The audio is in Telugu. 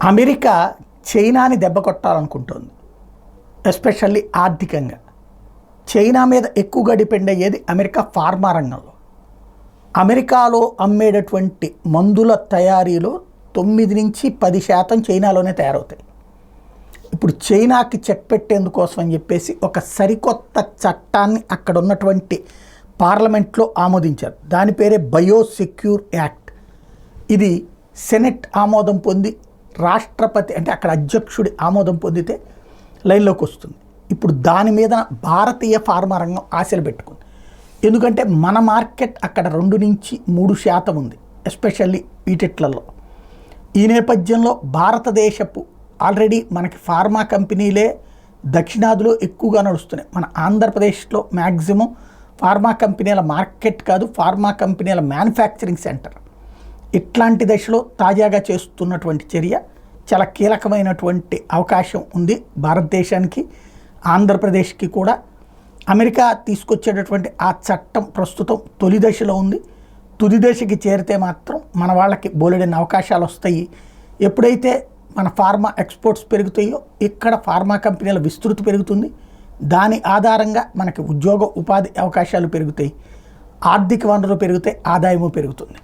అమెరికా చైనాని దెబ్బ కొట్టాలనుకుంటుంది, ఎస్పెషల్లీ ఆర్థికంగా. చైనా మీద ఎక్కువగా డిపెండ్ అయ్యేది అమెరికా ఫార్మా రంగంలో. అమెరికాలో అమ్మేటటువంటి మందుల తయారీలో 9 నుంచి 10% చైనాలోనే తయారవుతాయి. ఇప్పుడు చైనాకి చెక్ పెట్టేందుకోసం అని చెప్పేసి ఒక సరికొత్త చట్టాన్ని అక్కడ ఉన్నటువంటి పార్లమెంట్లో ఆమోదించారు. దాని పేరే బయోసెక్యూర్ యాక్ట్. ఇది సెనెట్ ఆమోదం పొంది రాష్ట్రపతి అంటే అక్కడ అధ్యక్షుడి ఆమోదం పొందితే లైన్లోకి వస్తుంది. ఇప్పుడు దాని మీద భారతీయ ఫార్మా రంగం ఆశలు పెట్టుకుంది. ఎందుకంటే మన మార్కెట్ అక్కడ 2 నుంచి 3% ఉంది, ఎస్పెషల్లీ వీటిట్లలో. ఈ నేపథ్యంలో భారతదేశపు ఆల్రెడీ మనకి ఫార్మా కంపెనీలే దక్షిణాదిలో ఎక్కువగా నడుస్తున్నాయి. మన ఆంధ్రప్రదేశ్లో మ్యాక్సిమం ఫార్మా కంపెనీల మార్కెట్ కాదు, ఫార్మా కంపెనీల మ్యానుఫ్యాక్చరింగ్ సెంటర్. ఇట్లాంటి దశలో తాజాగా చేస్తున్నటువంటి చర్య చాలా కీలకమైనటువంటి అవకాశం ఉంది భారతదేశానికి, ఆంధ్రప్రదేశ్కి కూడా. అమెరికా తీసుకొచ్చేటటువంటి ఆ చట్టం ప్రస్తుతం తొలి దశలో ఉంది. తుది దశకి చేరితే మాత్రం మన వాళ్ళకి బోలెడైన అవకాశాలు వస్తాయి. ఎప్పుడైతే మన ఫార్మా ఎక్స్పోర్ట్స్ పెరుగుతాయో ఇక్కడ ఫార్మా కంపెనీల విస్తృతి పెరుగుతుంది. దాని ఆధారంగా మనకి ఉద్యోగ ఉపాధి అవకాశాలు పెరుగుతాయి, ఆర్థిక వనరులు పెరుగుతాయి, ఆదాయము పెరుగుతుంది.